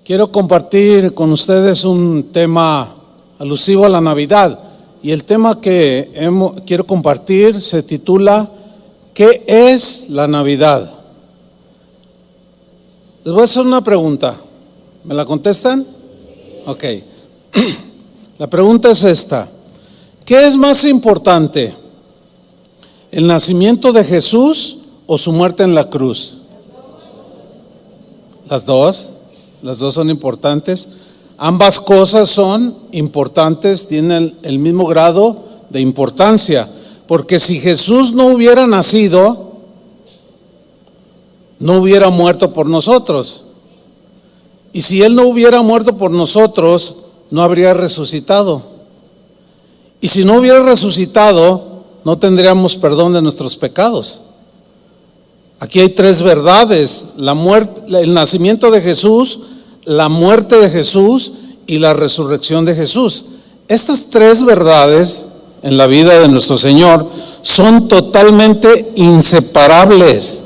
Quiero compartir con ustedes un tema alusivo a la Navidad, y el tema que quiero compartir se titula ¿qué es la Navidad? Les voy a hacer una pregunta. ¿Me la contestan? Ok. La pregunta es esta: ¿qué es más importante? ¿El nacimiento de Jesús o su muerte en la cruz? Las dos son importantes. Ambas cosas son importantes, tienen el mismo grado de importancia, porque si Jesús no hubiera nacido, no hubiera muerto por nosotros. Y si Él no hubiera muerto por nosotros, no habría resucitado. Y si no hubiera resucitado, no tendríamos perdón de nuestros pecados. Aquí hay tres verdades: la muerte, el nacimiento de Jesús, la muerte de Jesús y la resurrección de Jesús. Estas tres verdades en la vida de nuestro Señor son totalmente inseparables.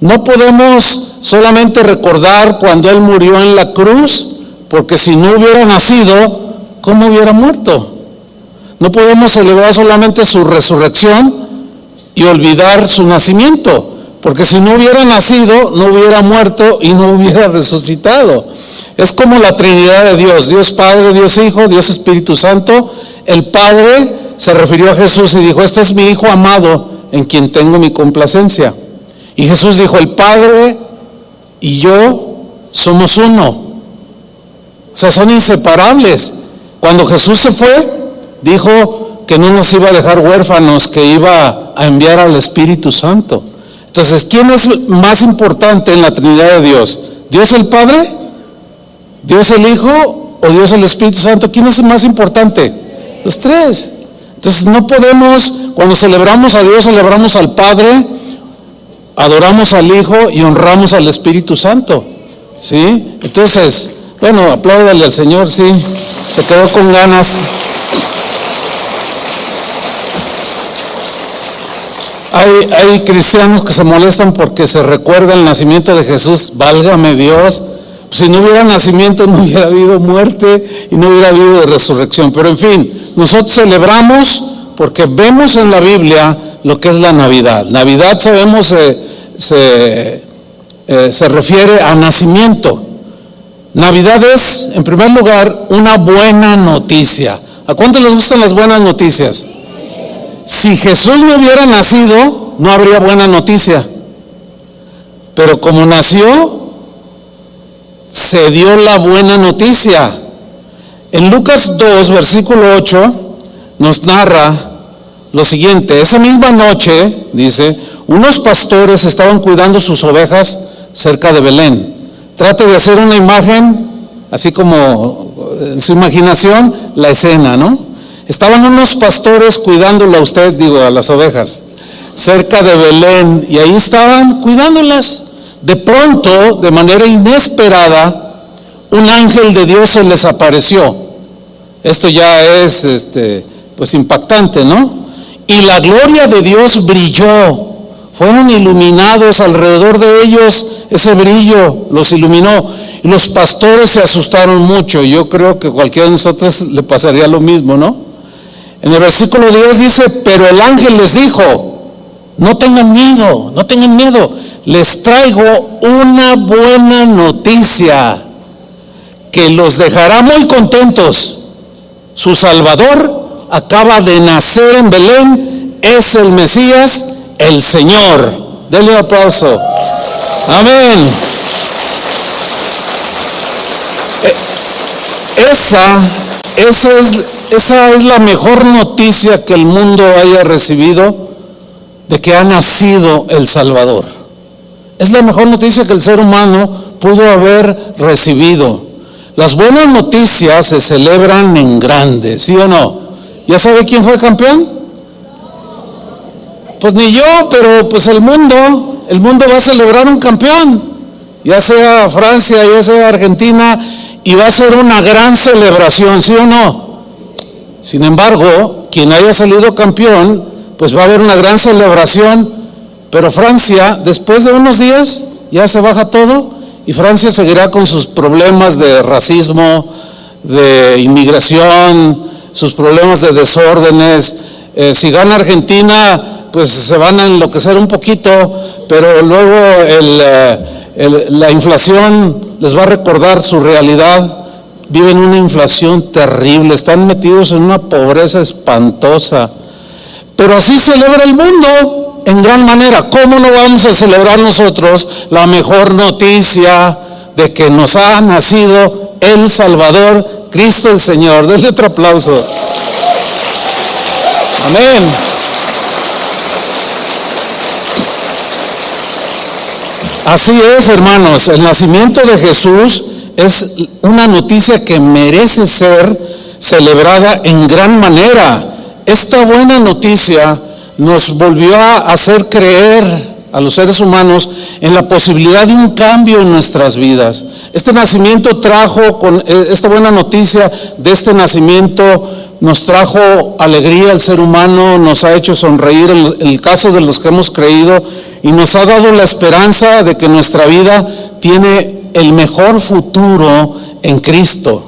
No podemos solamente recordar cuando Él murió en la cruz, porque si no hubiera nacido, ¿cómo hubiera muerto? No podemos celebrar solamente su resurrección y olvidar su nacimiento, porque si no hubiera nacido, no hubiera muerto y no hubiera resucitado. Es como la Trinidad de Dios: Dios Padre, Dios Hijo, Dios Espíritu Santo. El Padre se refirió a Jesús y dijo: este es mi Hijo amado, en quien tengo mi complacencia. Y Jesús dijo: el Padre y yo somos uno. O sea, son inseparables. Cuando Jesús se fue, dijo que no nos iba a dejar huérfanos, que iba a enviar al Espíritu Santo. Entonces, ¿quién es más importante en la Trinidad de Dios? ¿Dios el Padre? ¿Dios el Hijo? ¿O Dios el Espíritu Santo? ¿Quién es más importante? Los tres. Entonces no podemos, cuando celebramos a Dios, celebramos al Padre, adoramos al Hijo y honramos al Espíritu Santo. ¿Sí? Entonces, bueno, apláudale al Señor, sí, se quedó con ganas. Hay cristianos que se molestan porque se recuerda el nacimiento de Jesús. Válgame Dios, si no hubiera nacimiento no hubiera habido muerte y no hubiera habido resurrección. Pero en fin, nosotros celebramos porque vemos en la Biblia lo que es la Navidad. Navidad, sabemos, se refiere a nacimiento. Navidad es, en primer lugar, una buena noticia. ¿A cuántos les gustan las buenas noticias? Si Jesús no hubiera nacido, no habría buena noticia. Pero como nació, se dio la buena noticia. En Lucas 2, versículo 8, nos narra lo siguiente: esa misma noche, dice, unos pastores estaban cuidando sus ovejas cerca de Belén. Trate de hacer una imagen, así como en su imaginación, la escena, ¿no? Estaban unos pastores cuidándola a usted, digo, a las ovejas, cerca de Belén, y ahí estaban cuidándolas. De pronto, de manera inesperada, un ángel de Dios se les apareció. Esto ya es, pues impactante, ¿no? Y la gloria de Dios brilló. Fueron iluminados alrededor de ellos, ese brillo los iluminó. Y los pastores se asustaron mucho. Yo creo que cualquiera de nosotros le pasaría lo mismo, ¿no? En el versículo 10 dice: pero el ángel les dijo: no tengan miedo, no tengan miedo. Les traigo una buena noticia que los dejará muy contentos. Su Salvador acaba de nacer en Belén, es el Mesías, el Señor. Denle un aplauso. Amén. Esa es la mejor noticia que el mundo haya recibido, de que ha nacido el Salvador. Es la mejor noticia que el ser humano pudo haber recibido. Las buenas noticias se celebran en grande, ¿sí o no? ¿Ya sabe quién fue campeón? Pues ni yo, pero pues el mundo va a celebrar un campeón, ya sea Francia, ya sea Argentina, y va a ser una gran celebración, ¿sí o no? Sin embargo, quien haya salido campeón, pues va a haber una gran celebración, pero Francia, después de unos días, ya se baja todo y Francia seguirá con sus problemas de racismo, de inmigración, sus problemas de desórdenes. Si gana Argentina, pues se van a enloquecer un poquito, pero luego la inflación les va a recordar su realidad. Viven una inflación terrible, están metidos en una pobreza espantosa. Pero así celebra el mundo en gran manera. ¿Cómo no vamos a celebrar nosotros la mejor noticia de que nos ha nacido el Salvador, Cristo el Señor? Denle otro aplauso. Amén. Así es, hermanos, el nacimiento de Jesús es una noticia que merece ser celebrada en gran manera. Esta buena noticia nos volvió a hacer creer a los seres humanos en la posibilidad de un cambio en nuestras vidas. Este nacimiento trajo, con esta buena noticia de este nacimiento, nos trajo alegría al ser humano, nos ha hecho sonreír en el caso de los que hemos creído, y nos ha dado la esperanza de que nuestra vida tiene el mejor futuro en Cristo.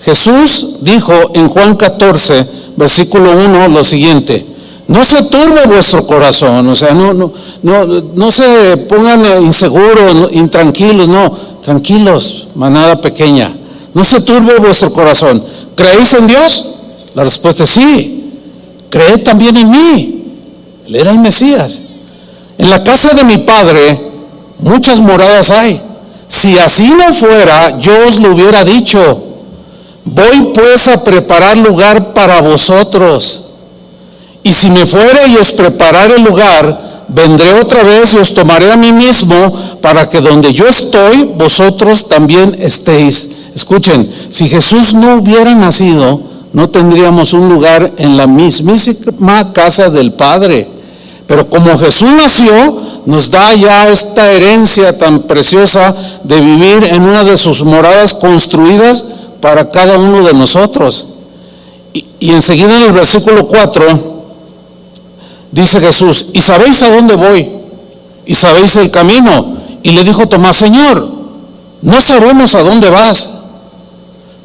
Jesús dijo en Juan 14, versículo 1, lo siguiente: no se turbe vuestro corazón, o sea, no se pongan inseguros, intranquilos, no, tranquilos, manada pequeña, no se turbe vuestro corazón. ¿Creéis en Dios? La respuesta es sí. Creed también en mí. Él era el Mesías. En la casa de mi Padre muchas moradas hay. Si así no fuera, yo os lo hubiera dicho. Voy pues a preparar lugar para vosotros. Y si me fuere y os preparare el lugar, vendré otra vez y os tomaré a mí mismo, para que donde yo estoy, vosotros también estéis. Escuchen, si Jesús no hubiera nacido, no tendríamos un lugar en la mismísima casa del Padre. Pero como Jesús nació, nos da ya esta herencia tan preciosa de vivir en una de sus moradas construidas para cada uno de nosotros. Y enseguida en el versículo 4 dice Jesús: ¿y sabéis a dónde voy? ¿Y sabéis el camino? Y le dijo Tomás: Señor, no sabemos a dónde vas.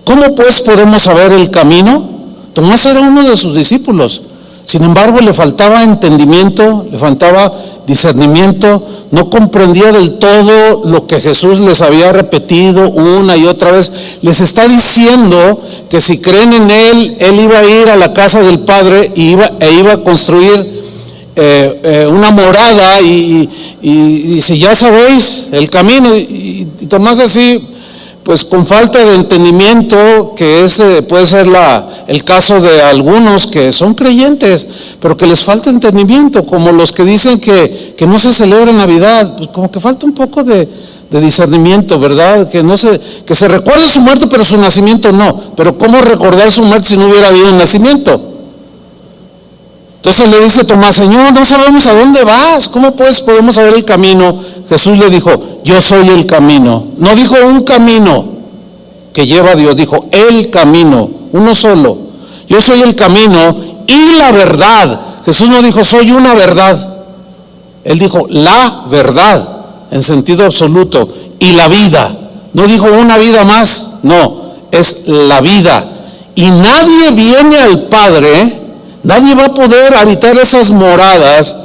¿Cómo pues podemos saber el camino? Tomás era uno de sus discípulos. Sin embargo, le faltaba entendimiento, le faltaba discernimiento, no comprendía del todo lo que Jesús les había repetido una y otra vez. Les está diciendo que si creen en Él, Él iba a ir a la casa del Padre e iba a construir una morada, y si ya sabéis el camino. Y Tomás así, pues con falta de entendimiento, que ese puede ser el caso de algunos que son creyentes, pero que les falta entendimiento, como los que dicen que no se celebra Navidad, pues como que falta un poco de discernimiento, ¿verdad? Que se recuerde su muerte, pero su nacimiento no. Pero ¿cómo recordar su muerte si no hubiera habido un nacimiento? Entonces le dice Tomás: Señor, no sabemos a dónde vas, ¿cómo pues podemos saber el camino? Jesús le dijo: yo soy el camino. No dijo un camino que lleva a Dios, dijo el camino, uno solo. Yo soy el camino y la verdad. Jesús no dijo soy una verdad, Él dijo la verdad en sentido absoluto, y la vida. No dijo una vida más, no, es la vida. Y nadie viene al Padre, nadie va a poder habitar esas moradas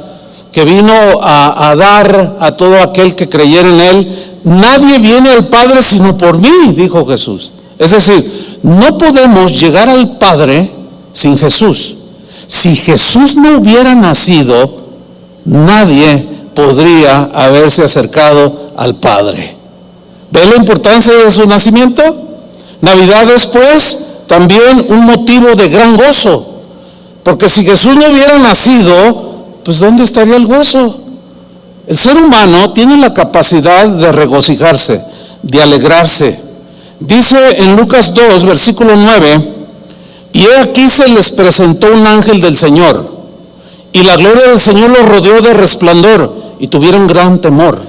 que vino a dar a todo aquel que creyera en Él. Nadie viene al Padre sino por mí, dijo Jesús. Es decir, no podemos llegar al Padre sin Jesús. Si Jesús no hubiera nacido, nadie podría haberse acercado al Padre. ¿Ve la importancia de su nacimiento? Navidad es pues también un motivo de gran gozo, porque si Jesús no hubiera nacido, pues ¿dónde estaría el gozo? El ser humano tiene la capacidad de regocijarse, de alegrarse. Dice en Lucas 2, versículo 9: y he aquí se les presentó un ángel del Señor, y la gloria del Señor los rodeó de resplandor, y tuvieron gran temor.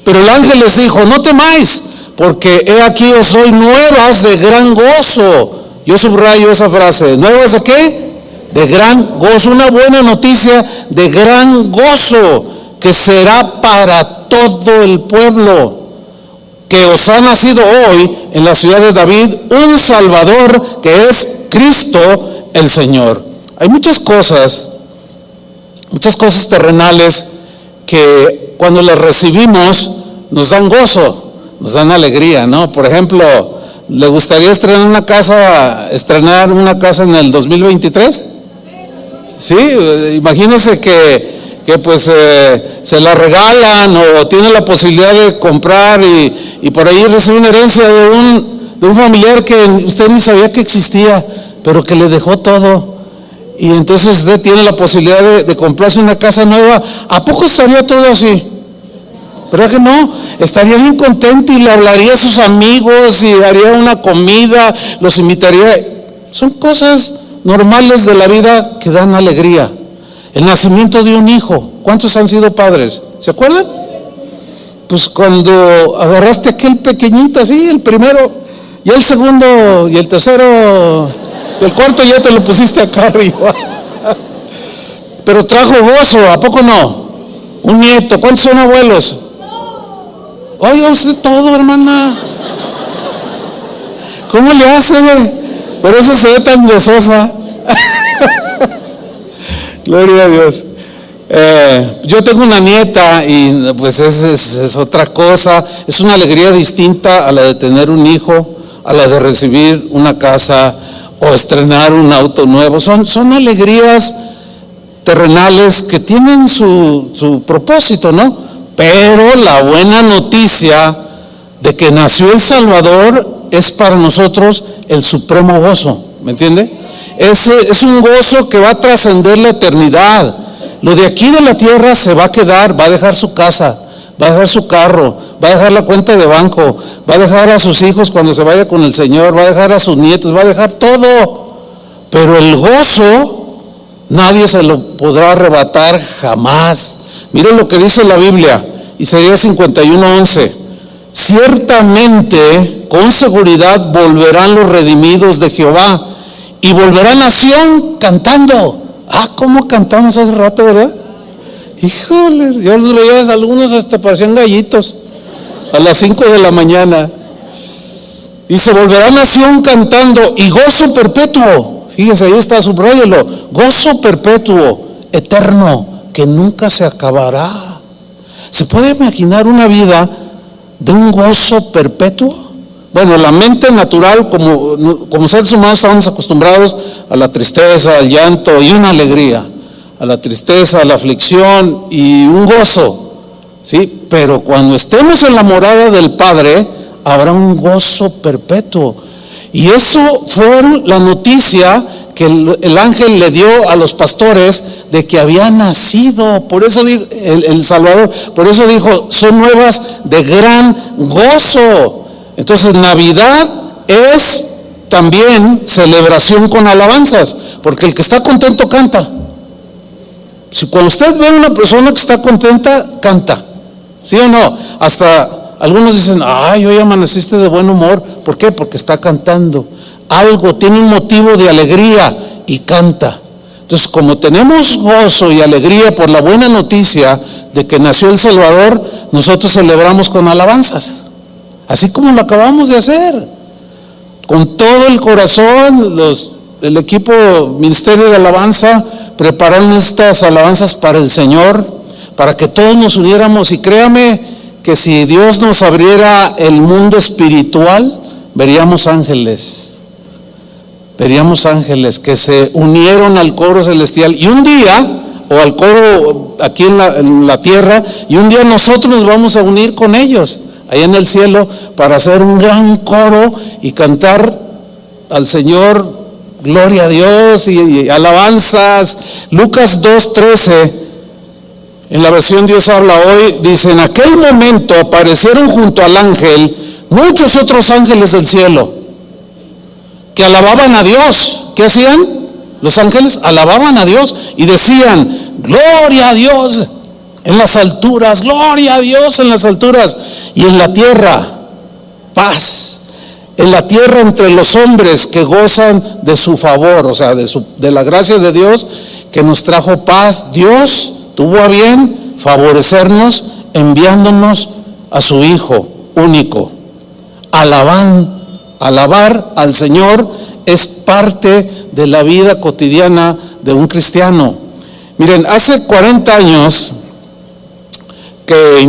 Pero el ángel les dijo: no temáis, porque he aquí os doy nuevas de gran gozo. Yo subrayo esa frase: ¿nuevas de qué? De gran gozo, una buena noticia de gran gozo, que será para todo el pueblo. que os ha nacido hoy en la ciudad de David un Salvador, que es Cristo el Señor. Hay muchas cosas terrenales que cuando las recibimos nos dan gozo, nos dan alegría, ¿no? Por ejemplo, ¿le gustaría estrenar una casa en el 2023? Sí, imagínese que pues se la regalan o tiene la posibilidad de comprar y por ahí recibe una herencia de un familiar que usted ni sabía que existía, pero que le dejó todo. Y entonces usted tiene la posibilidad de comprarse una casa nueva. ¿A poco estaría todo así? ¿Verdad que no? Estaría bien contento y le hablaría a sus amigos y haría una comida, los invitaría. Son cosas normales de la vida que dan alegría. El nacimiento de un hijo. ¿Cuántos han sido padres? ¿Se acuerdan? Pues cuando agarraste aquel pequeñito así, el primero, y el segundo, y el tercero, y el cuarto ya te lo pusiste acá arriba. Pero trajo gozo, ¿a poco no? Un nieto. ¿Cuántos son abuelos? Oiga usted todo, hermana. ¿Cómo le hace? Por eso se ve tan gozosa. Gloria a Dios. Yo tengo una nieta y pues es otra cosa. Es una alegría distinta a la de tener un hijo, a la de recibir una casa o estrenar un auto nuevo. Son alegrías terrenales que tienen su propósito, ¿no? Pero la buena noticia de que nació el Salvador es para nosotros el supremo gozo, ¿me entiende? Es un gozo que va a trascender la eternidad. Lo de aquí de la tierra se va a quedar, va a dejar su casa, va a dejar su carro, va a dejar la cuenta de banco, va a dejar a sus hijos cuando se vaya con el Señor, va a dejar a sus nietos, va a dejar todo. Pero el gozo nadie se lo podrá arrebatar jamás. Miren lo que dice la Biblia, Isaías 51:11. Ciertamente, con seguridad volverán los redimidos de Jehová y volverá nación cantando. ¿Cómo cantamos hace rato, verdad? Híjole, yo los veía, algunos hasta parecían gallitos a las 5 de la mañana. Y se volverá nación cantando y gozo perpetuo. Fíjese, ahí está, subráyelo. Gozo perpetuo, eterno, que nunca se acabará. ¿Se puede imaginar una vida de un gozo perpetuo? Bueno, la mente natural, como seres humanos estamos acostumbrados a la tristeza, al llanto y una alegría, a la tristeza, a la aflicción y un gozo, ¿sí? Pero cuando estemos en la morada del Padre, habrá un gozo perpetuo. Y eso fue la noticia que el ángel le dio a los pastores de que había nacido. Por eso dijo el Salvador, por eso dijo, son nuevas de gran gozo. Entonces Navidad es también celebración con alabanzas, porque el que está contento canta. Si cuando usted ve a una persona que está contenta, canta, ¿sí o no? Hasta algunos dicen, hoy amaneciste de buen humor. ¿Por qué? Porque está cantando. Algo, tiene un motivo de alegría y canta. Entonces, como tenemos gozo y alegría por la buena noticia de que nació el Salvador, nosotros celebramos con alabanzas, así como lo acabamos de hacer, con todo el corazón. El equipo Ministerio de Alabanza prepararon estas alabanzas para el Señor, para que todos nos uniéramos. Y créame que si Dios nos abriera el mundo espiritual, veríamos ángeles que se unieron al coro celestial, y un día, o al coro aquí en la tierra, y un día nosotros nos vamos a unir con ellos allá en el cielo para hacer un gran coro y cantar al Señor, gloria a Dios y alabanzas. Lucas 2:13, en la versión Dios habla hoy, dice: en aquel momento aparecieron junto al ángel muchos otros ángeles del cielo que alababan a Dios. ¿Qué hacían? Los ángeles alababan a Dios y decían: gloria a Dios en las alturas, gloria a Dios en las alturas, y en la tierra paz, en la tierra entre los hombres que gozan de su favor, o sea, de la gracia de Dios que nos trajo paz. Dios tuvo a bien favorecernos enviándonos a su Hijo único, alabar al Señor es parte de la vida cotidiana de un cristiano. Miren, hace 40 años que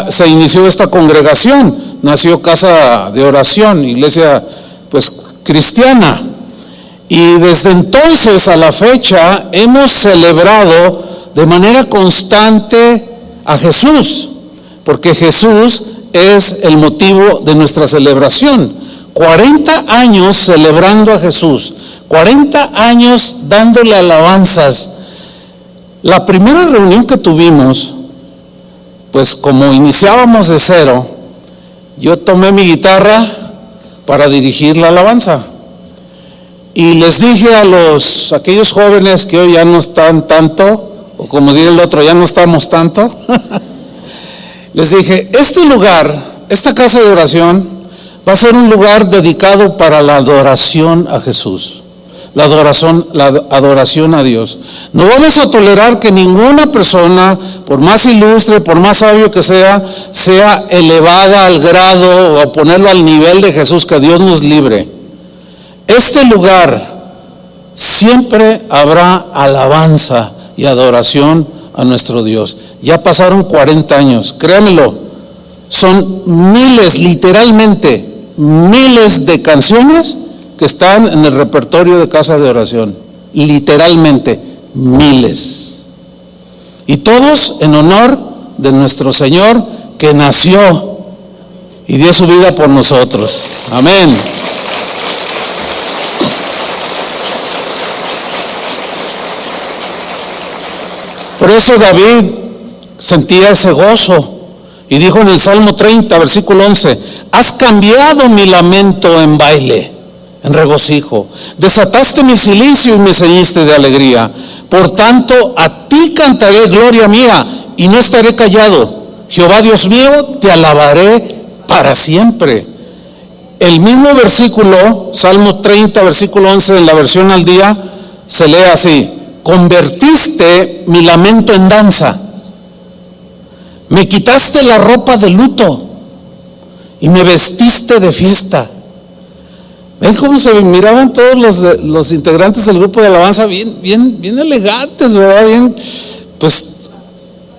se inició esta congregación, nació Casa de Oración, iglesia pues cristiana, y desde entonces a la fecha hemos celebrado de manera constante a Jesús, porque Jesús es el motivo de nuestra celebración. 40 años celebrando a Jesús, 40 años dándole alabanzas. La primera reunión que tuvimos, pues como iniciábamos de cero, yo tomé mi guitarra para dirigir la alabanza. Y les dije a aquellos jóvenes que hoy ya no están tanto, o como diría el otro, ya no estamos tanto, les dije, este lugar, esta casa de oración, va a ser un lugar dedicado para la adoración a Jesús, la adoración a Dios. No vamos a tolerar que ninguna persona, por más ilustre, por más sabio que sea elevada al grado o ponerlo al nivel de Jesús, que Dios nos libre. Este lugar siempre habrá alabanza y adoración a nuestro Dios. Ya pasaron 40 años, créanmelo, son miles, literalmente, miles de canciones que están en el repertorio de Casa de Oración, literalmente, miles. Y todos en honor de nuestro Señor que nació y dio su vida por nosotros. Amén. Por eso David sentía ese gozo y dijo en el Salmo 30, versículo 11, has cambiado mi lamento en baile, en regocijo, desataste mi cilicio y me ceñiste de alegría. Por tanto, a ti cantaré, gloria mía, y no estaré callado. Jehová Dios mío, te alabaré para siempre. El mismo versículo, Salmo 30, versículo 11, en la versión al día, se lee así: convertiste mi lamento en danza, me quitaste la ropa de luto y me vestiste de fiesta. ¿Ven cómo se miraban todos los integrantes del grupo de alabanza? Bien elegantes, ¿verdad? Bien, pues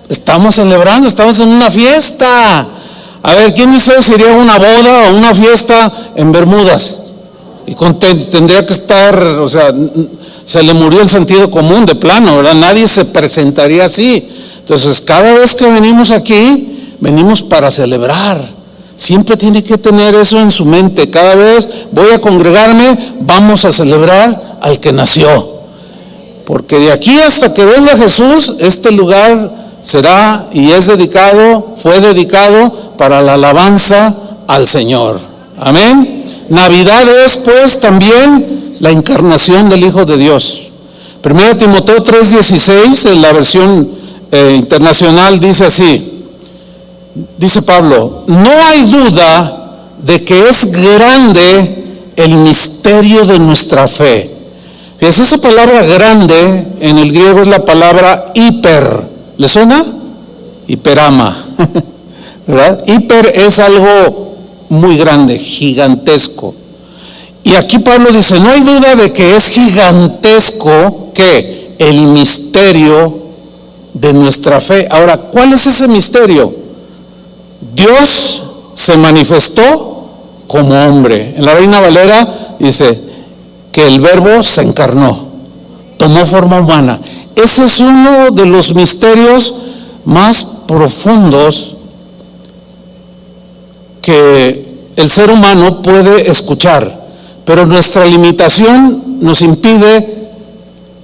estamos celebrando, estamos en una fiesta. A ver, ¿quién de ustedes iría a una boda o una fiesta en Bermudas? Y tendría que estar, o sea, se le murió el sentido común de plano, ¿verdad? Nadie se presentaría así. Entonces, cada vez que venimos aquí, venimos para celebrar. Siempre tiene que tener eso en su mente. Cada vez voy a congregarme, vamos a celebrar al que nació. Porque de aquí hasta que venga Jesús, este lugar será y fue dedicado para la alabanza al Señor. Amén. Navidad es pues también la encarnación del Hijo de Dios. 1 Timoteo 3:16, en la versión internacional, dice así, dice Pablo, no hay duda de que es grande el misterio de nuestra fe. Fíjense, esa palabra grande en el griego es la palabra hiper. ¿Le suena? Hiperama, ¿verdad? Hiper es algo muy grande, gigantesco. Y aquí Pablo dice, no hay duda de que es gigantesco que el misterio de nuestra fe. Ahora, ¿cuál es ese misterio? Dios se manifestó como hombre. En la Reina Valera dice que el Verbo se encarnó, tomó forma humana. Ese es uno de los misterios más profundos que el ser humano puede escuchar, pero nuestra limitación nos impide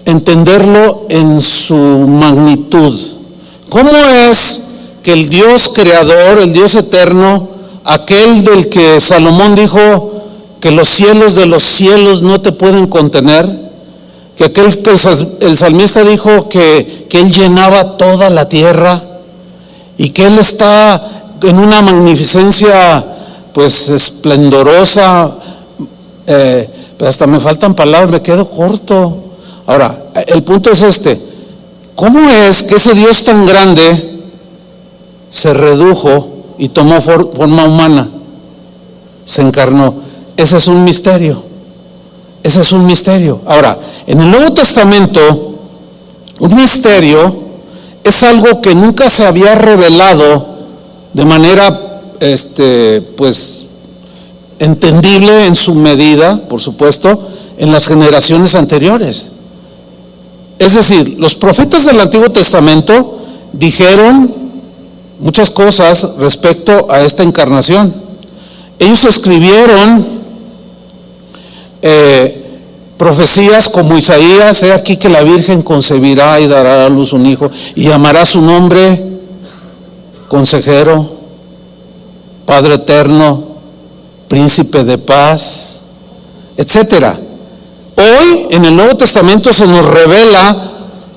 entenderlo en su magnitud. ¿Cómo es que el Dios creador, el Dios eterno, aquel del que Salomón dijo que los cielos de los cielos no te pueden contener, que aquel que el salmista dijo que él llenaba toda la tierra y que él está en una magnificencia pues esplendorosa, pero hasta me faltan palabras, me quedo corto. Ahora, el punto es este: ¿cómo es que ese Dios tan grande se redujo y tomó forma humana? se encarnó. Ese es un misterio. Ese es un misterio. Ahora, en el Nuevo Testamento, un misterio es algo que nunca se había revelado de manera, pues, entendible en su medida, por supuesto, en las generaciones anteriores. Es decir, los profetas del Antiguo Testamento dijeron muchas cosas respecto a esta encarnación. Ellos escribieron profecías como Isaías: he aquí que la Virgen concebirá y dará a luz un hijo, y llamará su nombre Consejero, Padre Eterno, Príncipe de Paz, etcétera. Hoy en el Nuevo Testamento se nos revela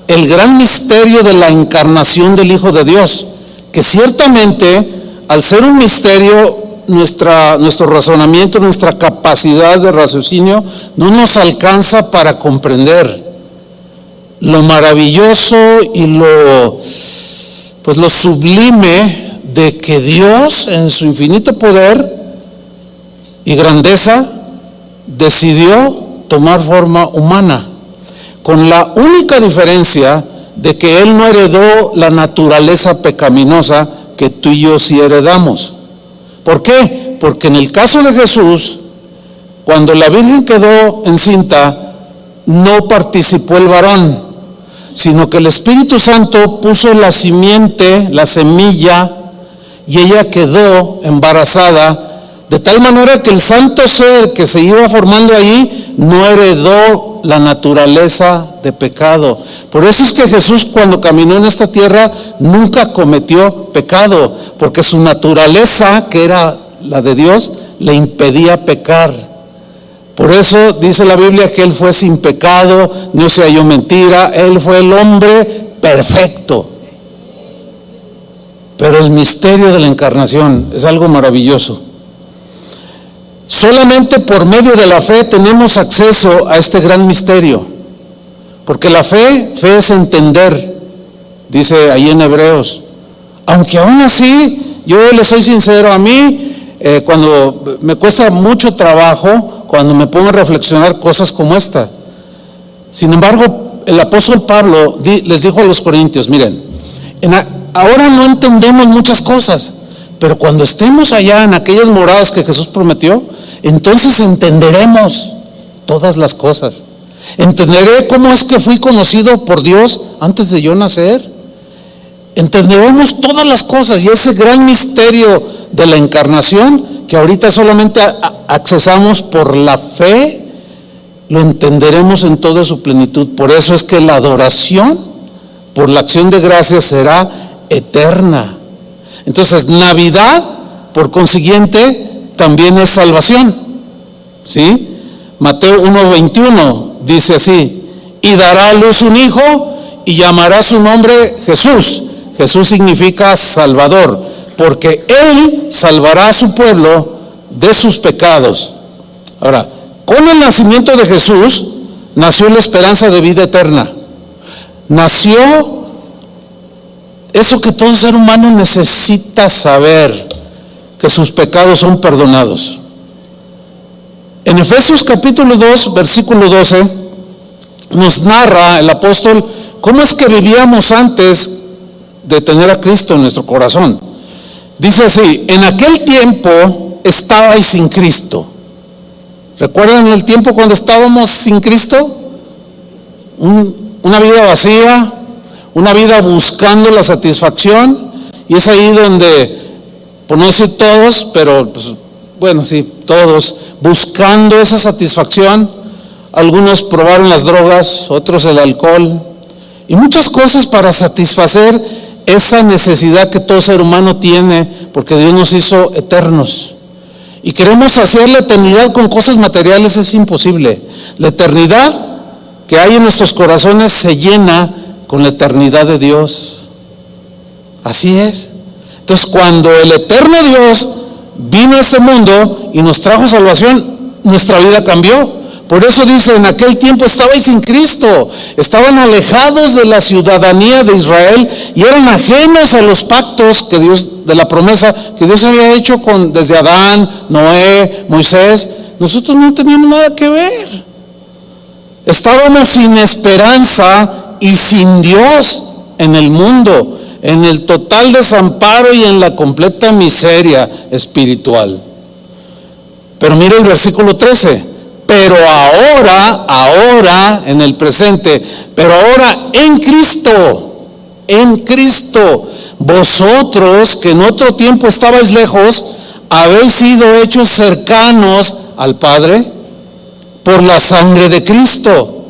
el gran misterio de la encarnación del Hijo de Dios, que ciertamente, al ser un misterio, nuestro razonamiento, nuestra capacidad de raciocinio no nos alcanza para comprender lo maravilloso y lo sublime de que Dios, en su infinito poder y grandeza, decidió tomar forma humana, con la única diferencia de que Él no heredó la naturaleza pecaminosa que tú y yo sí heredamos. ¿Por qué? Porque en el caso de Jesús, cuando la Virgen quedó encinta, no participó el varón, sino que el Espíritu Santo puso la simiente, la semilla, y ella quedó embarazada, de tal manera que el santo ser que se iba formando ahí no heredó la naturaleza de pecado. Por eso es que Jesús, cuando caminó en esta tierra, nunca cometió pecado, porque su naturaleza, que era la de Dios, le impedía pecar. Por eso dice la Biblia que Él fue sin pecado, no se halló mentira, Él fue el hombre perfecto. Pero el misterio de la encarnación es algo maravilloso. Solamente por medio de la fe tenemos acceso a este gran misterio, porque la fe es entender, dice ahí en Hebreos. Aunque aún así, yo les soy sincero, a mí cuando me cuesta mucho trabajo, cuando me pongo a reflexionar cosas como esta. Sin embargo, el apóstol Pablo les dijo a los corintios: miren, ahora no entendemos muchas cosas, pero cuando estemos allá en aquellas moradas que Jesús prometió, entonces entenderemos todas las cosas. Entenderé cómo es que fui conocido por Dios antes de yo nacer. Entenderemos todas las cosas, y ese gran misterio de la encarnación, que ahorita solamente accesamos por la fe, lo entenderemos en toda su plenitud. Por eso es que la adoración por la acción de gracias será eterna. Entonces, Navidad, por consiguiente, también es salvación, ¿sí? Mateo 1:21 dice así: y dará a luz un hijo y llamará su nombre Jesús. Jesús significa Salvador, porque Él salvará a su pueblo de sus pecados. Ahora, con el nacimiento de Jesús nació la esperanza de vida eterna. Nació eso que todo ser humano necesita saber, que sus pecados son perdonados. En Efesios capítulo 2, versículo 12, nos narra el apóstol cómo es que vivíamos antes de tener a Cristo en nuestro corazón. Dice así: en aquel tiempo estabais sin Cristo. ¿Recuerdan el tiempo cuando estábamos sin Cristo? Una vida vacía, una vida buscando la satisfacción, y es ahí donde, por no decir todos, pero pues, bueno, sí, todos, buscando esa satisfacción. Algunos probaron las drogas, otros el alcohol, y muchas cosas para satisfacer esa necesidad que todo ser humano tiene, porque Dios nos hizo eternos. Y queremos hacer la eternidad con cosas materiales, es imposible. La eternidad que hay en nuestros corazones se llena con la eternidad de Dios. Así es. Entonces, cuando el eterno Dios vino a este mundo y nos trajo salvación, nuestra vida cambió, Por eso dice, en aquel tiempo estabais sin Cristo, estaban alejados de la ciudadanía de Israel y eran ajenos a los pactos que Dios, de la promesa que Dios había hecho desde Adán, Noé, Moisés. Nosotros no teníamos nada que ver. Estábamos sin esperanza y sin Dios en el mundo, en el total desamparo y en la completa miseria espiritual. Pero mira el versículo 13. Pero ahora, en el presente, pero ahora en Cristo, vosotros que en otro tiempo estabais lejos, habéis sido hechos cercanos al Padre por la sangre de Cristo.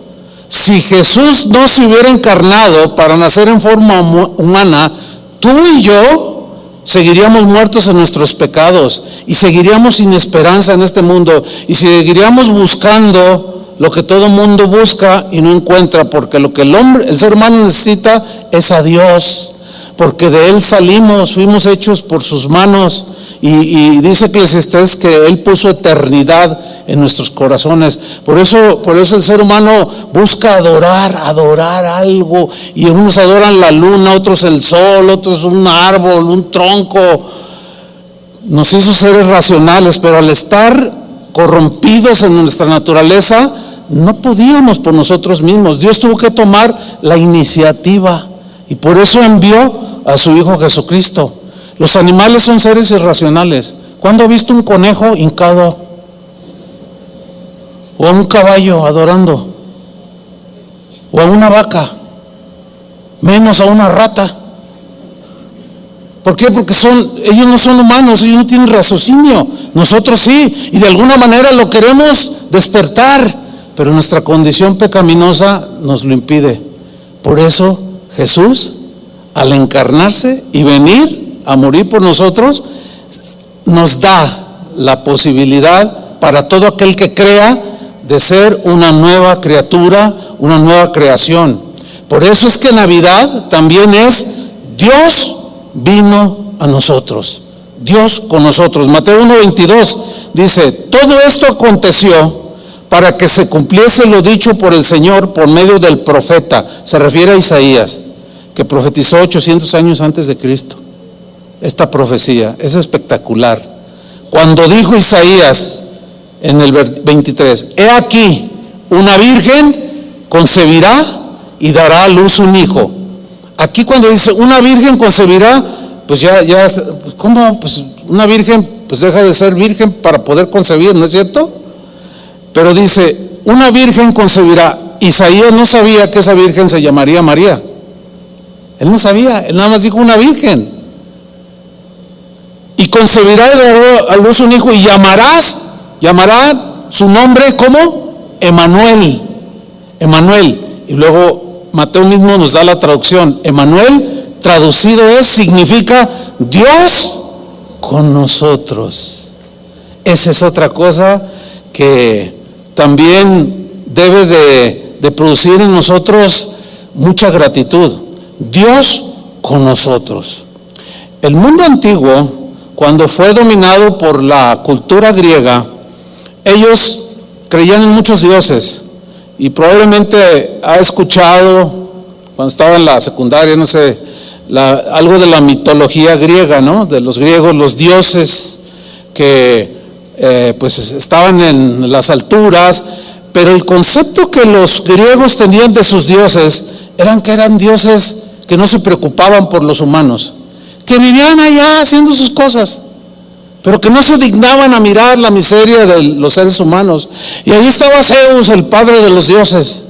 Si Jesús no se hubiera encarnado para nacer en forma humana, tú y yo seguiríamos muertos en nuestros pecados y seguiríamos sin esperanza en este mundo y seguiríamos buscando lo que todo mundo busca y no encuentra, porque lo que el ser humano necesita es a Dios, porque de Él salimos, fuimos hechos por sus manos, y dice Eclesiastés que Él puso eternidad en nuestros corazones. Por eso el ser humano busca adorar algo, y unos adoran la luna, otros el sol, otros un árbol, un tronco. Nos hizo seres racionales, pero al estar corrompidos en nuestra naturaleza, no podíamos por nosotros mismos. Dios tuvo que tomar la iniciativa, y por eso envió a su Hijo Jesucristo. Los animales son seres irracionales. ¿Cuándo ha visto un conejo hincado? ¿O a un caballo adorando? ¿O a una vaca? Menos a una rata. ¿Por qué? Porque ellos no son humanos, ellos no tienen raciocinio. Nosotros sí, y de alguna manera lo queremos despertar, pero nuestra condición pecaminosa nos lo impide. Por eso Jesús, al encarnarse y venir a morir por nosotros, nos da la posibilidad para todo aquel que crea de ser una nueva criatura, una nueva creación. Por eso es que Navidad también es Dios vino a nosotros, Dios con nosotros. Mateo 1:22 dice: todo esto aconteció para que se cumpliese lo dicho por el Señor por medio del profeta. Se refiere a Isaías, que profetizó 800 años antes de Cristo. Esta profecía es espectacular. Cuando dijo Isaías en el 23: he aquí, una virgen concebirá y dará a luz un hijo. Aquí cuando dice una virgen concebirá, pues ya, ¿cómo? Pues una virgen pues deja de ser virgen para poder concebir, ¿no es cierto? Pero dice, una virgen concebirá. Isaías no sabía que esa virgen se llamaría María. Él no sabía, él nada más dijo una virgen. Y concebirá y dará a luz un hijo, y llamará su nombre como Emmanuel. Y luego Mateo mismo nos da la traducción. Emmanuel, traducido significa Dios con nosotros. Esa es otra cosa que también debe de producir en nosotros mucha gratitud. Dios con nosotros. El mundo antiguo, cuando fue dominado por la cultura griega, ellos creían en muchos dioses, y probablemente ha escuchado cuando estaba en la secundaria, no sé, algo de la mitología griega, ¿no? De los griegos, los dioses que pues estaban en las alturas, pero el concepto que los griegos tenían de sus dioses que eran dioses que no se preocupaban por los humanos, que vivían allá haciendo sus cosas, pero que no se dignaban a mirar la miseria de los seres humanos. Y ahí estaba Zeus, el padre de los dioses,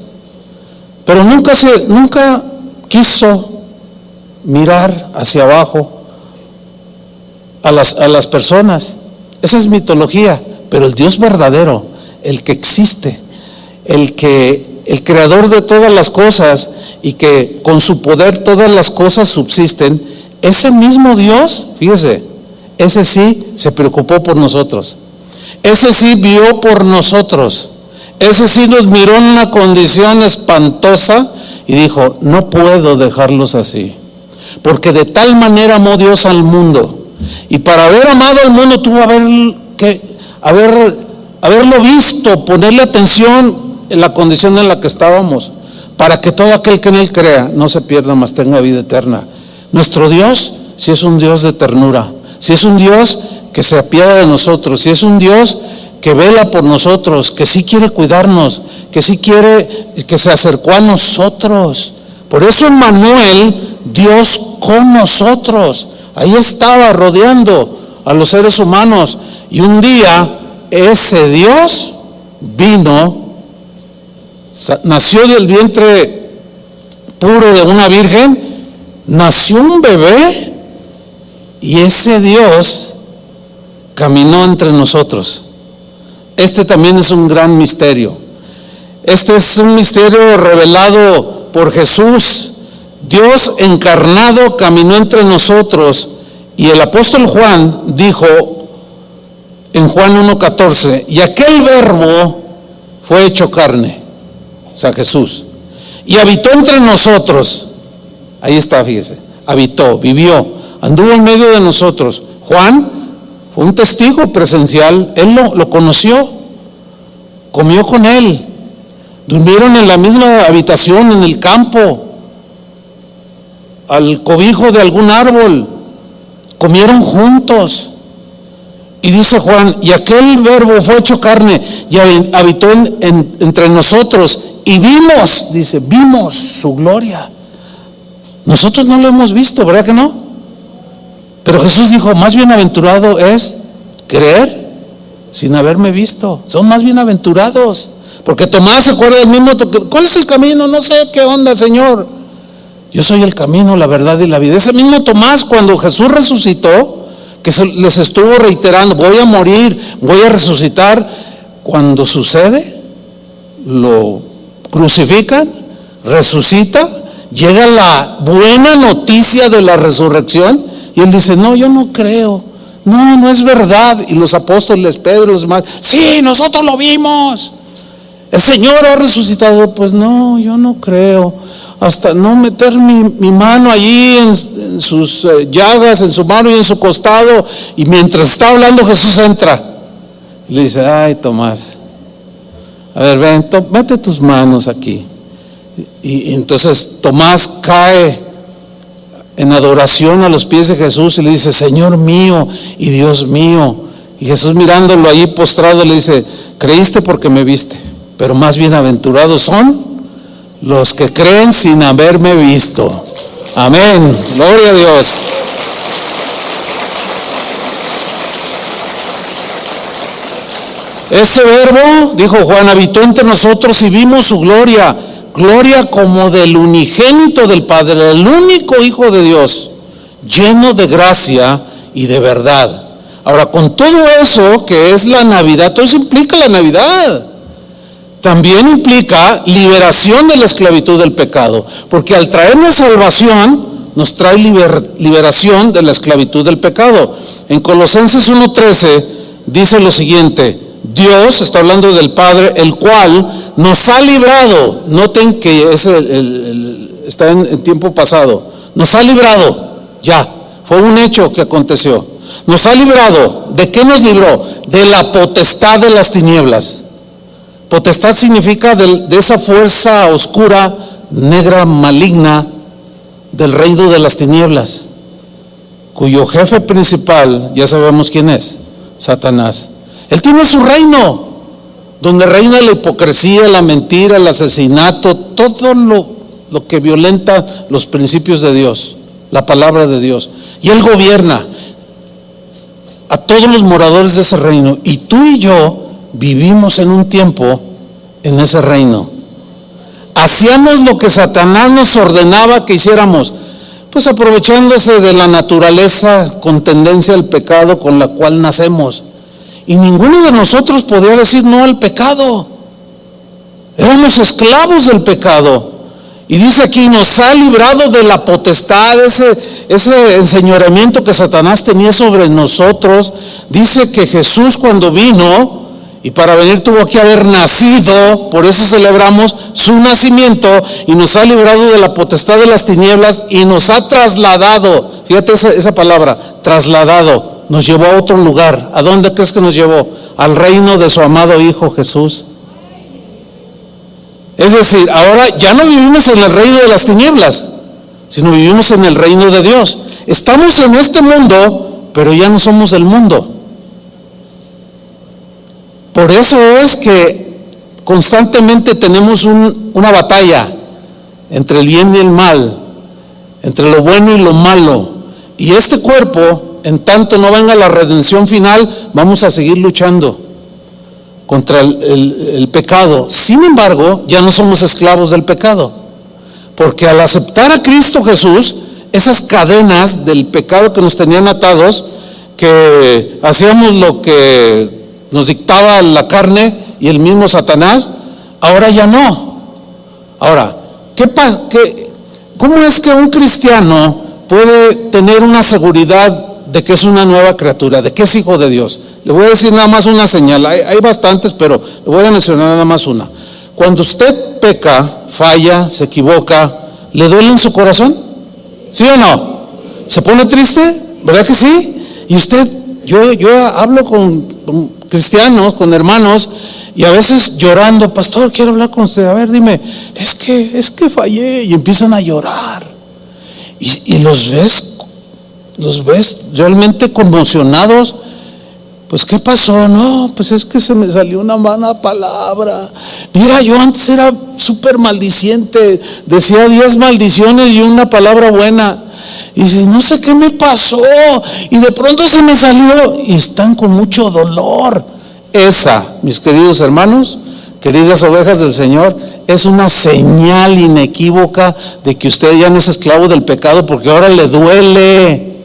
pero nunca quiso mirar hacia abajo a las personas. Esa es mitología, pero el Dios verdadero, el que existe, el creador de todas las cosas, y que con su poder todas las cosas subsisten, ese mismo Dios, fíjese, ese sí se preocupó por nosotros, ese sí vio por nosotros, ese sí nos miró en una condición espantosa y dijo: no puedo dejarlos así, porque de tal manera amó Dios al mundo. Y para haber amado al mundo tuvo haber haberlo visto, ponerle atención en la condición en la que estábamos, para que todo aquel que en Él crea no se pierda, mas tenga vida eterna. Nuestro Dios, si es un Dios de ternura, si es un Dios que se apiada de nosotros, si es un Dios que vela por nosotros, que sí quiere cuidarnos, que sí quiere, que se acercó a nosotros. Por eso Emmanuel, Dios con nosotros, ahí estaba rodeando a los seres humanos. Y un día ese Dios vino, nació del vientre puro de una virgen, nació un bebé, y ese Dios caminó entre nosotros. Este también es un gran misterio. Este es un misterio revelado por Jesús. Dios encarnado caminó entre nosotros, y el apóstol Juan dijo en Juan 1:14, y aquel verbo fue hecho carne, o sea, Jesús, y habitó entre nosotros. Ahí está, fíjese, habitó, vivió, anduvo en medio de nosotros. Juan fue un testigo presencial, él lo conoció, comió con él, durmieron en la misma habitación, en el campo, al cobijo de algún árbol, comieron juntos. Y dice Juan, y aquel verbo fue hecho carne y habitó entre nosotros, y vimos, dice, vimos su gloria. Nosotros no lo hemos visto, ¿verdad que no? Pero Jesús dijo, más bienaventurado es creer sin haberme visto. Son más bienaventurados. Porque Tomás se acuerda del mismo, ¿cuál es el camino? No sé qué onda, Señor. Yo soy el camino, la verdad y la vida. Ese mismo Tomás, cuando Jesús resucitó, que les estuvo reiterando, voy a morir, voy a resucitar. Cuando sucede, lo crucifican, resucita, llega la buena noticia de la resurrección, y él dice, no, yo no creo, no es verdad. Y los apóstoles, Pedro y los demás, sí, nosotros lo vimos, el Señor ha resucitado. Pues no, yo no creo, hasta no meter mi mano allí en sus llagas, en su mano y en su costado. Y mientras está hablando, Jesús entra y le dice, ay, Tomás, a ver, ven, mete tus manos aquí. Y entonces Tomás cae en adoración a los pies de Jesús y le dice, Señor mío y Dios mío. Y Jesús, mirándolo allí postrado, le dice, creíste porque me viste, pero más bienaventurados son los que creen sin haberme visto. Amén, gloria a Dios. Ese verbo, dijo Juan, habitó entre nosotros y vimos su gloria, gloria como del unigénito del Padre, el único Hijo de Dios, lleno de gracia y de verdad. Ahora, con todo eso que es la Navidad, todo eso implica la Navidad. También implica liberación de la esclavitud del pecado, porque al traernos salvación, nos trae liberación de la esclavitud del pecado. En Colosenses 1:13 dice lo siguiente, Dios, está hablando del Padre, el cual nos ha librado, noten que está en tiempo pasado, nos ha librado, ya, fue un hecho que aconteció, nos ha librado. ¿De qué nos libró? De la potestad de las tinieblas. Potestad significa de esa fuerza oscura, negra, maligna, del reino de las tinieblas, cuyo jefe principal, ya sabemos quién es, Satanás. Él tiene su reino, donde reina la hipocresía, la mentira, el asesinato, todo lo que violenta los principios de Dios, la palabra de Dios. Y Él gobierna a todos los moradores de ese reino. Y tú y yo vivimos en un tiempo en ese reino. Hacíamos lo que Satanás nos ordenaba que hiciéramos, pues aprovechándose de la naturaleza con tendencia al pecado con la cual nacemos. Y ninguno de nosotros podía decir no al pecado. Éramos esclavos del pecado. Y dice aquí, nos ha librado de la potestad, ese enseñoreamiento que Satanás tenía sobre nosotros. Dice que Jesús, cuando vino, y para venir tuvo que haber nacido, por eso celebramos su nacimiento, y nos ha librado de la potestad de las tinieblas y nos ha trasladado. Fíjate esa palabra, trasladado. Nos llevó a otro lugar. ¿A dónde crees que nos llevó? al reino de su amado Hijo Jesús. Es decir, ahora ya no vivimos en el reino de las tinieblas, sino vivimos en el reino de Dios. Estamos en este mundo, pero ya no somos del mundo. Por eso es que constantemente tenemos una batalla entre el bien y el mal, entre lo bueno y lo malo. Y este cuerpo, en tanto no venga la redención final, vamos a seguir luchando contra el pecado. Sin embargo, ya no somos esclavos del pecado, porque al aceptar a Cristo Jesús, esas cadenas del pecado que nos tenían atados, que hacíamos lo que nos dictaba la carne y el mismo Satanás, ahora ya no. Ahora, ¿cómo es que un cristiano puede tener una seguridad de que es una nueva criatura, de que es hijo de Dios? Le voy a decir nada más una señal, hay bastantes, pero le voy a mencionar nada más una. Cuando usted peca, falla, se equivoca, ¿le duele en su corazón? ¿Sí o no? ¿Se pone triste? ¿Verdad que sí? Y usted, yo hablo con cristianos, con hermanos, y a veces llorando, pastor, quiero hablar con usted, a ver, dime, es que fallé, y empiezan a llorar, y los ves realmente conmocionados. Pues ¿qué pasó? No, pues es que se me salió una mala palabra. Mira, yo antes era súper maldiciente, decía 10 maldiciones y una palabra buena, y dice, no sé qué me pasó, y de pronto se me salió, y están con mucho dolor. Esa, mis queridos hermanos, queridas ovejas del Señor, es una señal inequívoca de que usted ya no es esclavo del pecado, porque ahora le duele.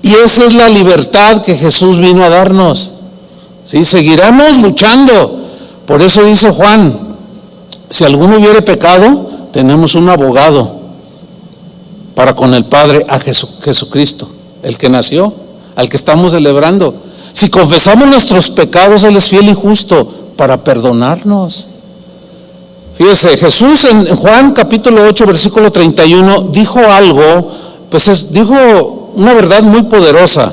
Y esa es la libertad que Jesús vino a darnos. ¿Sí? Seguiremos luchando. Por eso dice Juan, si alguno hubiere pecado, tenemos un abogado para con el Padre, a Jesucristo, el que nació, al que estamos celebrando. Si confesamos nuestros pecados, Él es fiel y justo para perdonarnos. Fíjese, Jesús en Juan capítulo 8 versículo 31 dijo algo, dijo una verdad muy poderosa.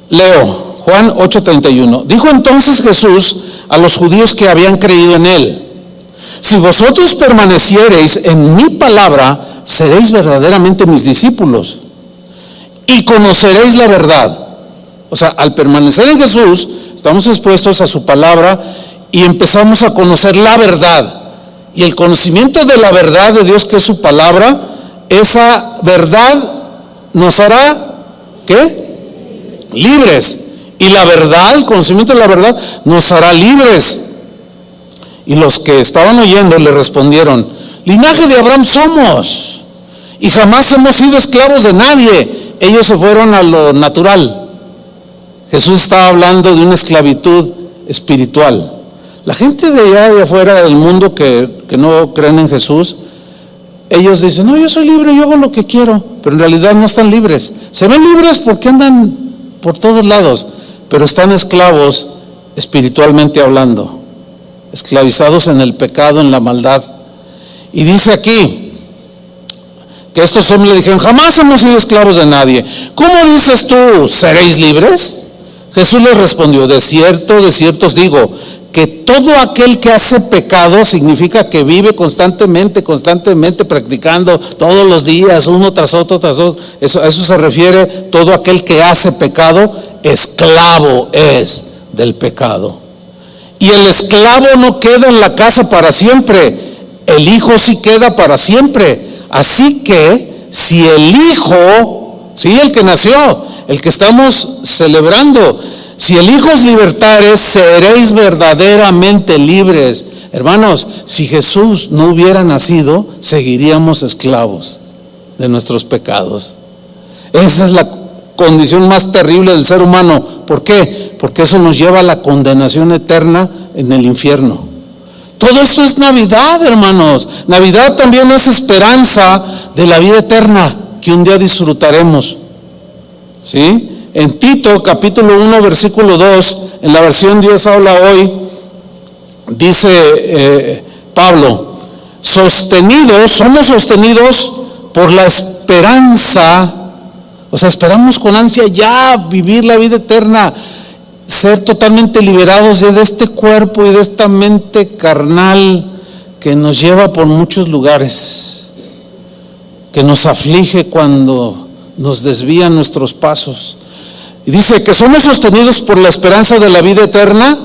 Leo, Juan 8:31. Dijo entonces Jesús a los judíos que habían creído en Él: si vosotros permaneciereis en mi palabra, seréis verdaderamente mis discípulos y conoceréis la verdad. O sea, al permanecer en Jesús, estamos expuestos a su palabra y empezamos a conocer la verdad. Y el conocimiento de la verdad de Dios, que es su palabra, esa verdad nos hará, ¿qué? Libres. Y la verdad, el conocimiento de la verdad, nos hará libres. Y los que estaban oyendo le respondieron: linaje de Abraham somos, y jamás hemos sido esclavos de nadie. Ellos se fueron a lo natural. Jesús estaba hablando de una esclavitud espiritual. La gente de allá de afuera del mundo que no creen en Jesús, ellos dicen, no, yo soy libre, yo hago lo que quiero, pero en realidad no están libres. Se ven libres porque andan por todos lados, pero están esclavos espiritualmente hablando, esclavizados en el pecado, en la maldad. Y dice aquí que estos hombres le dijeron: jamás hemos sido esclavos de nadie. ¿Cómo dices tú, seréis libres? Jesús les respondió: de cierto os digo, que todo aquel que hace pecado, significa que vive constantemente practicando todos los días, uno tras otro, a eso se refiere todo aquel que hace pecado, esclavo es del pecado. Y el esclavo no queda en la casa para siempre, el hijo sí queda para siempre. Así que si el hijo, sí, el que nació, el que estamos celebrando, si el Hijo os libertare, seréis verdaderamente libres. Hermanos, si Jesús no hubiera nacido, seguiríamos esclavos de nuestros pecados. Esa es la condición más terrible del ser humano. ¿Por qué? Porque eso nos lleva a la condenación eterna en el infierno. Todo esto es Navidad, hermanos. Navidad también es esperanza de la vida eterna que un día disfrutaremos. ¿Sí? En Tito capítulo 1 versículo 2, en la versión Dios habla hoy, dice Pablo: somos sostenidos por la esperanza. O sea, esperamos con ansia ya vivir la vida eterna. ser totalmente liberados de este cuerpo y de esta mente carnal que nos lleva por muchos lugares, que nos aflige cuando nos desvían nuestros pasos. Y dice que somos sostenidos por la esperanza de la vida eterna.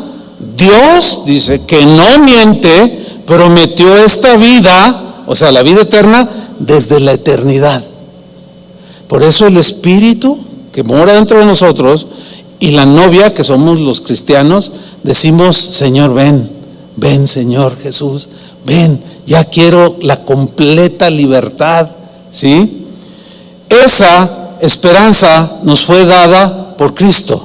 Dios, dice, que no miente, prometió esta vida, o sea, la vida eterna, desde la eternidad. Por eso el Espíritu que mora dentro de nosotros y la novia, que somos los cristianos, decimos: Señor, ven, ven, Señor Jesús, ven, ya quiero la completa libertad, ¿sí? Esa esperanza nos fue dada por Cristo.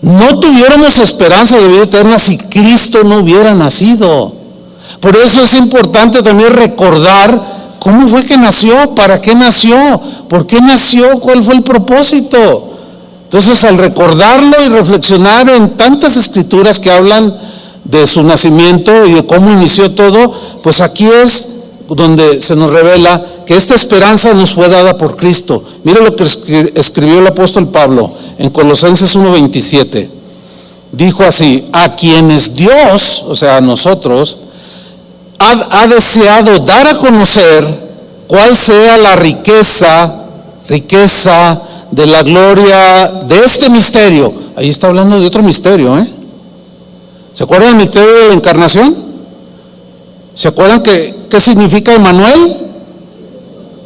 No tuviéramos esperanza de vida eterna si Cristo no hubiera nacido. Por eso es importante también recordar cómo fue que nació, para qué nació, por qué nació, cuál fue el propósito. Entonces, al recordarlo y reflexionar en tantas escrituras que hablan de su nacimiento y de cómo inició todo, pues aquí es donde se nos revela que esta esperanza nos fue dada por Cristo. Mire lo que escribió el apóstol Pablo en Colosenses 1:27. Dijo así: a quienes Dios, o sea, a nosotros, ha deseado dar a conocer cuál sea la riqueza de la gloria de este misterio. Ahí está hablando de otro misterio, ¿Se acuerdan del misterio de la encarnación? ¿Se acuerdan qué significa Emmanuel?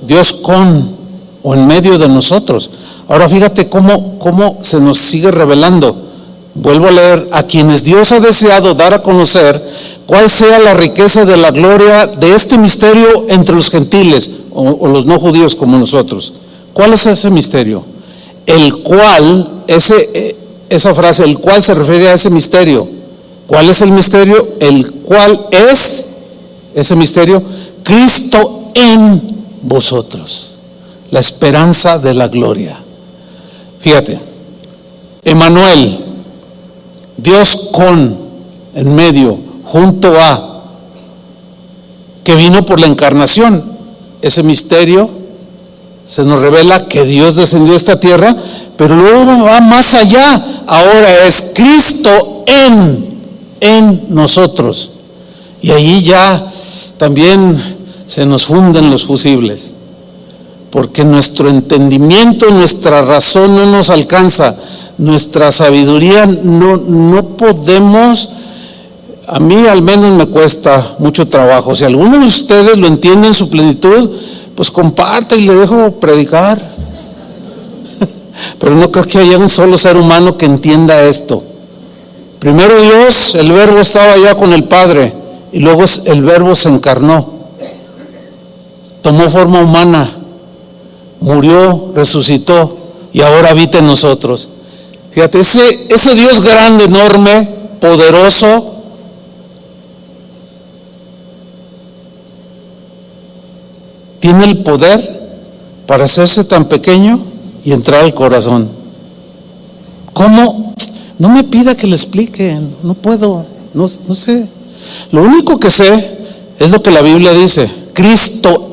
Dios con o en medio de nosotros. Ahora fíjate cómo se nos sigue revelando. Vuelvo a leer: a quienes Dios ha deseado dar a conocer cuál sea la riqueza de la gloria de este misterio entre los gentiles o los no judíos como nosotros. ¿Cuál es ese misterio? El cual, esa frase, el cual, se refiere a ese misterio. ¿Cuál es el misterio? El cual es ese misterio: Cristo en vosotros, la esperanza de la gloria. Fíjate, Emmanuel, Dios con, en medio, junto a, que vino por la encarnación. Ese misterio se nos revela que Dios descendió a esta tierra, pero luego va más allá. Ahora es Cristo en nosotros. Y ahí ya también se nos funden los fusibles, porque nuestro entendimiento, nuestra razón no nos alcanza, nuestra sabiduría no podemos. A mí al menos me cuesta mucho trabajo. Si alguno de ustedes lo entiende en su plenitud, pues comparte y le dejo predicar. Pero no creo que haya un solo ser humano que entienda esto. Primero Dios, el Verbo estaba ya con el Padre, y luego el Verbo se encarnó, tomó forma humana, murió, resucitó y ahora habita en nosotros. Fíjate, ese Dios grande, enorme, poderoso, tiene el poder para hacerse tan pequeño y entrar al corazón. ¿Cómo? No me pida que le explique, no puedo, no sé. Lo único que sé es lo que la Biblia dice: Cristo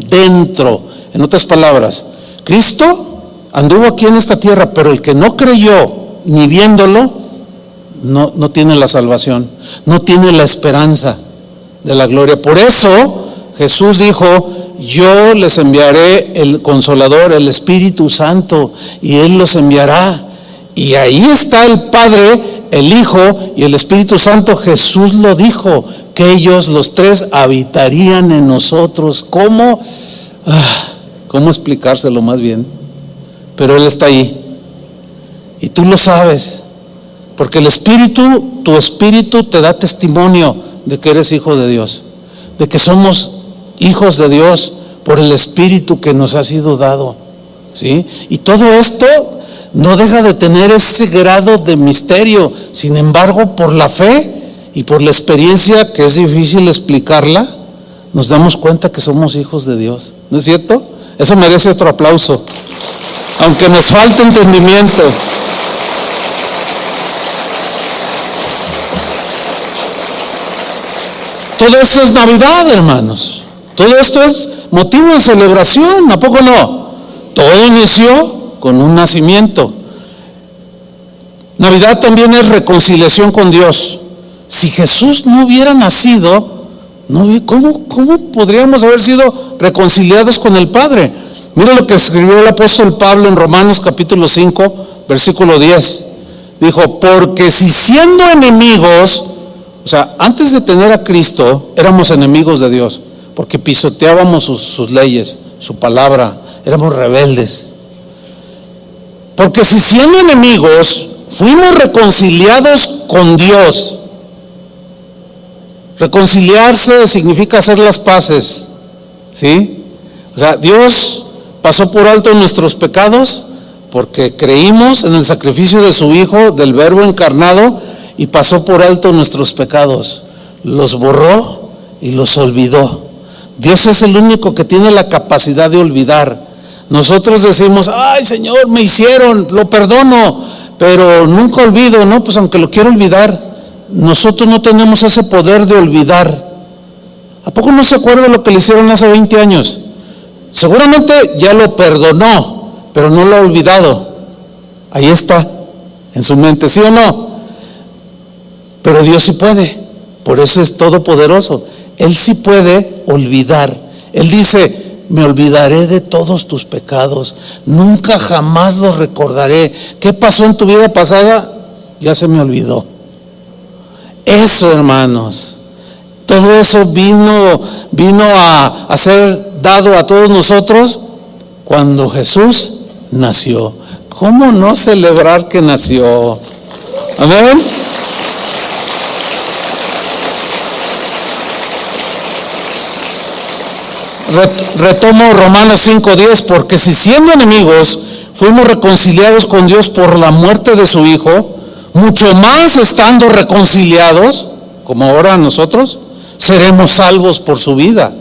dentro. En otras palabras, Cristo anduvo aquí en esta tierra, pero el que no creyó ni viéndolo no tiene la salvación, no tiene la esperanza de la gloria. Por eso Jesús dijo: yo les enviaré el Consolador, el Espíritu Santo, y Él los enviará. Y ahí está el Padre, el Hijo y el Espíritu Santo. Jesús lo dijo, que ellos los tres habitarían en nosotros. ¿Cómo explicárselo más bien? Pero Él está ahí, y tú lo sabes, porque el Espíritu, tu Espíritu te da testimonio de que eres hijo de Dios, de que somos hijos de Dios por el Espíritu que nos ha sido dado, ¿sí? Y todo esto no deja de tener ese grado de misterio. Sin embargo, por la fe y por la experiencia, que es difícil explicarla, nos damos cuenta que somos hijos de Dios. ¿No es cierto? Eso merece otro aplauso, aunque nos falte entendimiento. Todo esto es Navidad, hermanos. Todo esto es motivo de celebración, ¿a poco no? Todo inició con un nacimiento. Navidad también es reconciliación con Dios. Si Jesús no hubiera nacido, ¿cómo podríamos haber sido reconciliados con el Padre? Mira lo que escribió el apóstol Pablo en Romanos capítulo 5, versículo 10. Dijo, porque si siendo enemigos, o sea, antes de tener a Cristo, éramos enemigos de Dios, porque pisoteábamos sus leyes, su palabra, éramos rebeldes. Porque si siendo enemigos, fuimos reconciliados con Dios. Reconciliarse significa hacer las paces, ¿sí? O sea, Dios pasó por alto nuestros pecados porque creímos en el sacrificio de su Hijo, del Verbo encarnado, y pasó por alto nuestros pecados, los borró y los olvidó. Dios es el único que tiene la capacidad de olvidar. Nosotros decimos, ay Señor, me hicieron, lo perdono, pero nunca olvido, ¿no? Pues aunque lo quiero olvidar, nosotros no tenemos ese poder de olvidar. ¿A poco no se acuerda lo que le hicieron hace 20 años? Seguramente ya lo perdonó, pero no lo ha olvidado. Ahí está, en su mente, ¿sí o no? Pero Dios sí puede, por eso es todopoderoso. Él sí puede olvidar. Él dice, me olvidaré de todos tus pecados, nunca jamás los recordaré. ¿Qué pasó en tu vida pasada? Ya se me olvidó. Eso, hermanos, todo eso vino a ser dado a todos nosotros cuando Jesús nació. ¿Cómo no celebrar que nació? Amén. Retomo Romanos 5:10, porque si siendo enemigos fuimos reconciliados con Dios por la muerte de su Hijo, mucho más estando reconciliados, como ahora nosotros, seremos salvos por su vida.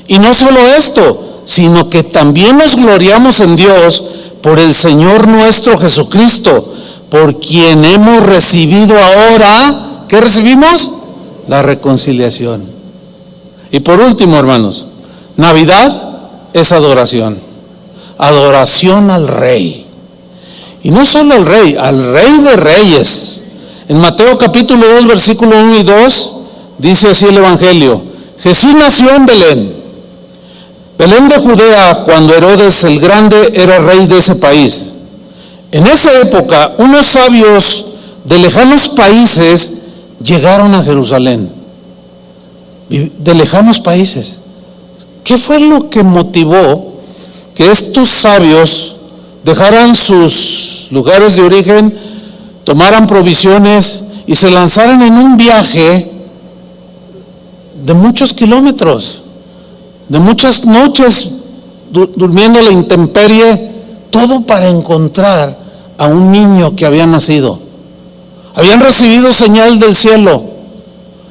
Y no solo esto, sino que también nos gloriamos en Dios por el Señor nuestro Jesucristo, por quien hemos recibido ahora, ¿qué recibimos? La reconciliación. Y por último, hermanos, Navidad es adoración. Adoración al Rey. Y no solo al Rey de Reyes. En Mateo capítulo 2, versículo 1 y 2, dice así el Evangelio. Jesús nació en Belén de Judea, cuando Herodes el Grande era rey de ese país. En esa época, unos sabios de lejanos países llegaron a Jerusalén. De lejanos países. ¿Qué fue lo que motivó que estos sabios dejaran sus lugares de origen, tomaran provisiones y se lanzaran en un viaje de muchos kilómetros, de muchas noches durmiendo a la intemperie, todo para encontrar a un niño que había nacido? Habían recibido señal del cielo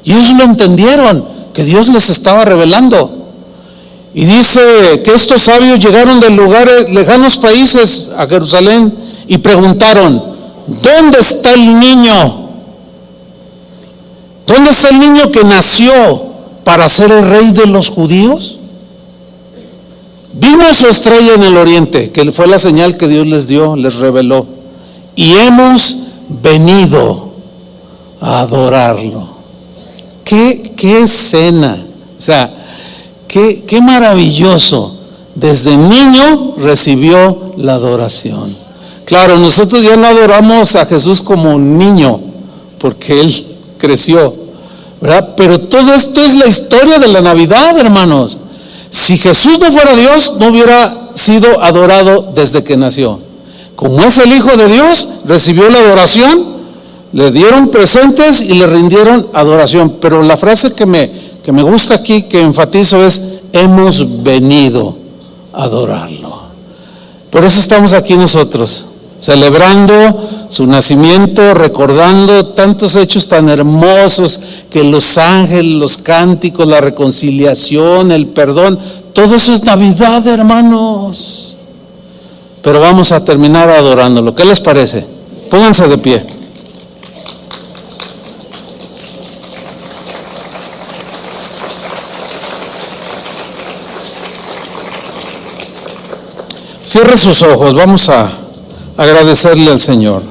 y ellos lo entendieron, que Dios les estaba revelando. Y dice que estos sabios llegaron de lugares, lejanos países, a Jerusalén y preguntaron, ¿dónde está el niño? ¿Dónde está el niño que nació para ser el rey de los judíos? Vimos su estrella en el oriente, que fue la señal que Dios les dio, les reveló, y hemos venido a adorarlo. ¿Qué escena? O sea, Qué maravilloso. Desde niño recibió la adoración. Claro, nosotros ya no adoramos a Jesús como niño, porque Él creció, ¿verdad? Pero todo esto es la historia de la Navidad, hermanos. Si Jesús no fuera Dios, no hubiera sido adorado desde que nació. Como es el Hijo de Dios, recibió la adoración, le dieron presentes y le rindieron adoración. Pero la frase que me gusta aquí, que enfatizo, es hemos venido a adorarlo. Por eso estamos aquí nosotros, celebrando su nacimiento, recordando tantos hechos tan hermosos, que los ángeles, los cánticos, la reconciliación, el perdón, todo eso es Navidad, hermanos. Pero vamos a terminar adorándolo. ¿Qué les parece? Pónganse de pie. Cierre sus ojos, vamos a agradecerle al Señor.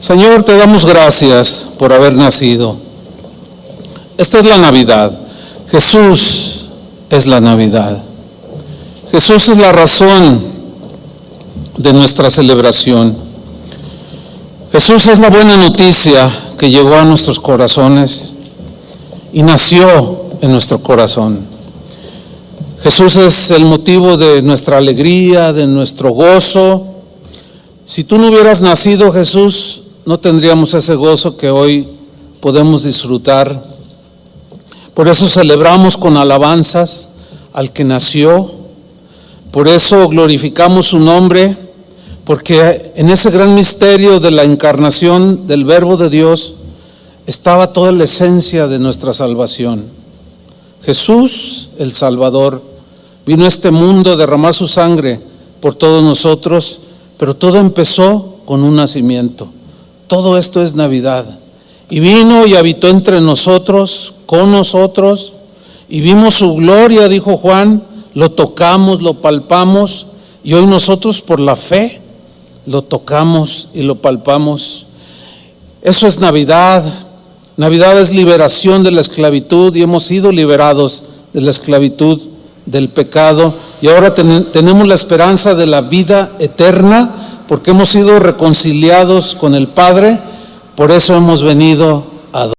Señor, te damos gracias por haber nacido. Esta es la Navidad. Jesús es la Navidad. Jesús es la razón de nuestra celebración. Jesús es la buena noticia que llegó a nuestros corazones y nació en nuestro corazón. Jesús es el motivo de nuestra alegría, de nuestro gozo. Si tú no hubieras nacido, Jesús, no tendríamos ese gozo que hoy podemos disfrutar. Por eso celebramos con alabanzas al que nació. Por eso glorificamos su nombre, porque en ese gran misterio de la encarnación del Verbo de Dios estaba toda la esencia de nuestra salvación. Jesús, el Salvador, vino a este mundo a derramar su sangre por todos nosotros, pero todo empezó con un nacimiento. Todo esto es Navidad. Y vino y habitó entre nosotros, con nosotros, y vimos su gloria, dijo Juan, lo tocamos, lo palpamos, y hoy nosotros por la fe lo tocamos y lo palpamos. Eso es Navidad. Navidad es liberación de la esclavitud, y hemos sido liberados de la esclavitud del pecado, y ahora tenemos la esperanza de la vida eterna, porque hemos sido reconciliados con el Padre. Por eso hemos venido